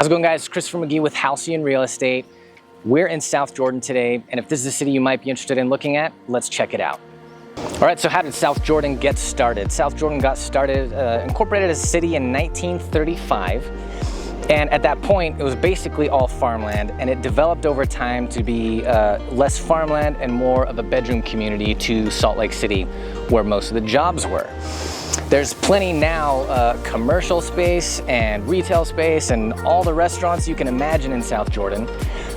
How's it going, guys? Christopher McGee with Halcyon Real Estate. We're in South Jordan today, and if this is a city you might be interested in looking at, let's check it out. All right, so how did South Jordan get started? South Jordan got started, incorporated as a city in 1935. And at that point, it was basically all farmland, and it developed over time to be less farmland and more of a bedroom community to Salt Lake City, where most of the jobs were. There's plenty now, commercial space and retail space and all the restaurants you can imagine in South Jordan,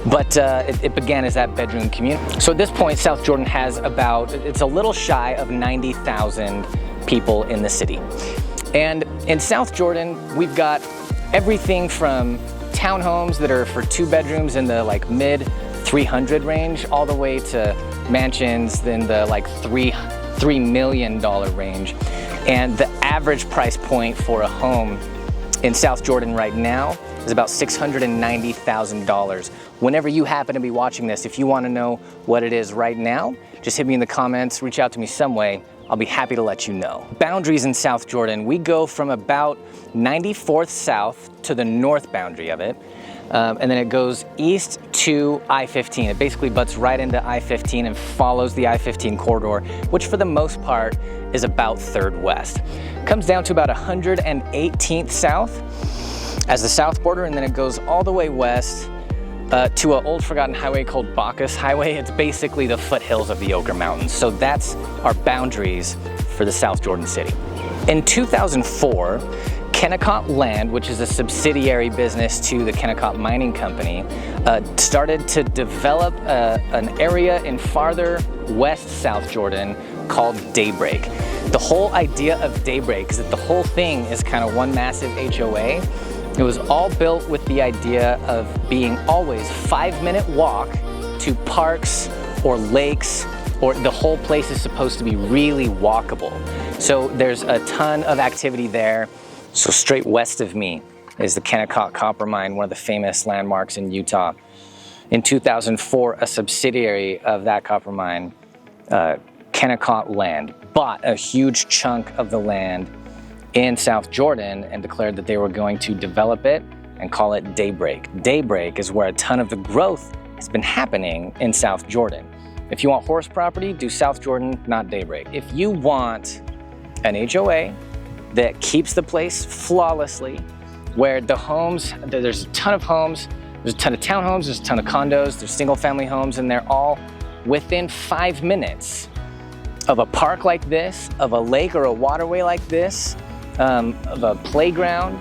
but it began as that bedroom community. So at this point, South Jordan has it's a little shy of 90,000 people in the city. And in South Jordan, we've got everything from townhomes that are for 2 bedrooms in the mid 300 range, all the way to mansions in the $3 million range. And the average price point for a home in South Jordan right now is about $690,000. Whenever you happen to be watching this, if you want to know what it is right now, just hit me in the comments, reach out to me some way. I'll be happy to let you know. Boundaries in South Jordan, we go from about 94th South to the north boundary of it, and then it goes east to I-15. It basically butts right into I-15 and follows the I-15 corridor, which for the most part is about 3rd west. Comes down to about 118th South as the south border, and then it goes all the way west to an old forgotten highway called Bacchus Highway. It's basically the foothills of the Ochre Mountains. So that's our boundaries for the South Jordan city. In 2004, Kennecott Land, which is a subsidiary business to the Kennecott Mining Company, started to develop an area in farther west South Jordan called Daybreak. The whole idea of Daybreak is that the whole thing is kind of one massive HOA. It was all built with the idea of being always 5-minute walk to parks or lakes, or the whole place is supposed to be really walkable. So there's a ton of activity there. So straight west of me is the Kennecott Copper Mine, one of the famous landmarks in Utah. In 2004, a subsidiary of that copper mine, Kennecott Land, bought a huge chunk of the land in South Jordan and declared that they were going to develop it and call it Daybreak. Daybreak is where a ton of the growth has been happening in South Jordan. If you want horse property, do South Jordan, not Daybreak. If you want an HOA that keeps the place flawlessly, where the homes, there's a ton of homes, there's a ton of townhomes, there's a ton of condos, there's single family homes, and they're all within 5 minutes of a park like this, of a lake or a waterway like this, of a playground.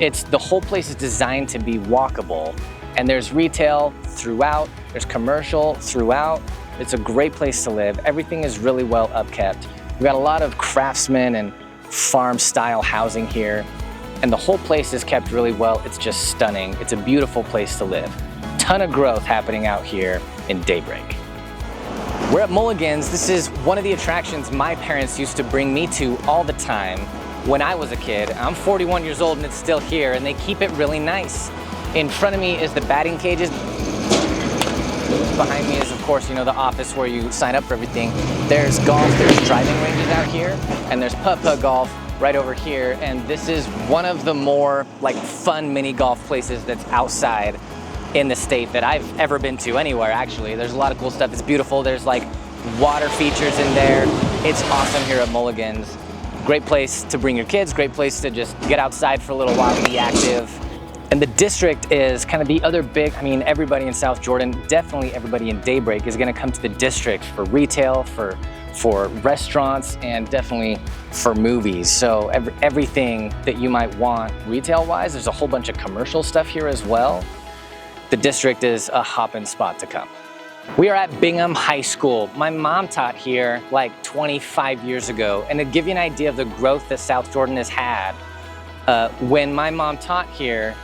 The whole place is designed to be walkable, and there's retail throughout, there's commercial throughout. It's a great place to live. Everything is really well upkept. We've got a lot of craftsmen and farm style housing here, and the whole place is kept really well. It's just stunning. It's a beautiful place to live. Ton of growth happening out here in Daybreak. We're at Mulligans. This is one of the attractions my parents used to bring me to all the time when I was a kid. I'm 41 years old and it's still here, and they keep it really nice. In front of me is the batting cages. Behind me is, of course, the office where you sign up for everything. There's golf, there's driving ranges out here, and there's putt-putt golf right over here. And this is one of the more fun mini golf places that's outside in the state that I've ever been to anywhere, actually. There's a lot of cool stuff. It's beautiful. There's water features in there. It's awesome here at Mulligans. Great place to bring your kids, great place to just get outside for a little while, be active. And the district is kind of the other big, everybody in South Jordan, definitely everybody in Daybreak is gonna come to the district for retail, for restaurants, and definitely for movies. So everything that you might want retail-wise, there's a whole bunch of commercial stuff here as well. The district is a hopping spot to come. We are at Bingham High School. My mom taught here 25 years ago, and to give you an idea of the growth that South Jordan has had, when my mom taught here,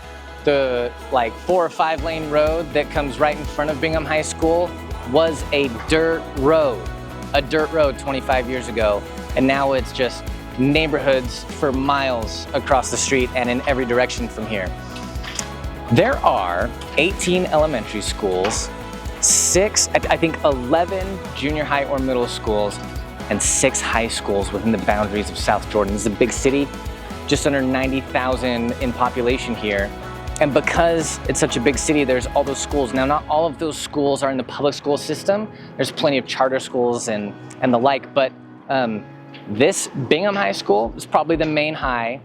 the 4 or 5 lane road that comes right in front of Bingham High School was a dirt road 25 years ago, and now it's just neighborhoods for miles across the street and in every direction from here. There are 18 elementary schools, 11 junior high or middle schools, and 6 high schools within the boundaries of South Jordan. This is a big city, just under 90,000 in population here. And because it's such a big city, there's all those schools. Now, not all of those schools are in the public school system. There's plenty of charter schools and the like, but this Bingham High School is probably the main high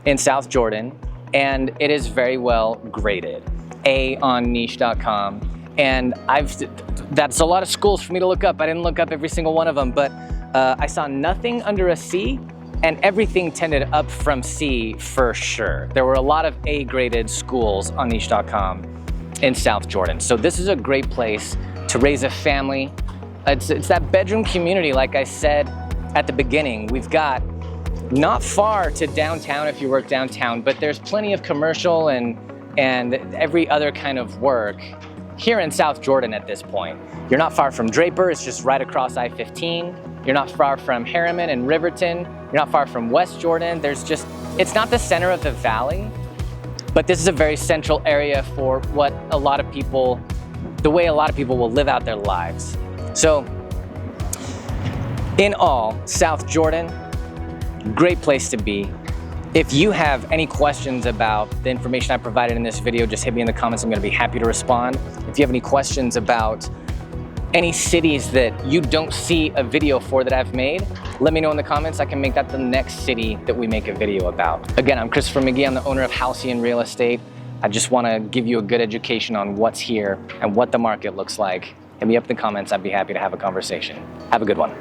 in South Jordan, and it is very well graded. A on niche.com. And that's a lot of schools for me to look up. I didn't look up every single one of them, but I saw nothing under a C, and everything tended up from C for sure. There were a lot of A-graded schools on niche.com in South Jordan. So this is a great place to raise a family. It's that bedroom community, like I said at the beginning. We've got not far to downtown if you work downtown, but there's plenty of commercial and every other kind of work here in South Jordan at this point. You're not far from Draper, it's just right across I-15. You're not far from Harriman and Riverton. You're not far from West Jordan. It's not the center of the valley, but this is a very central area for the way a lot of people will live out their lives. So, in all, South Jordan, great place to be. If you have any questions about the information I provided in this video, just hit me in the comments. I'm gonna be happy to respond. If you have any questions about any cities that you don't see a video for that I've made, let me know in the comments. I can make that the next city that we make a video about. Again, I'm Christopher McGee. I'm the owner of Halcyon Real Estate. I just wanna give you a good education on what's here and what the market looks like. Hit me up in the comments. I'd be happy to have a conversation. Have a good one.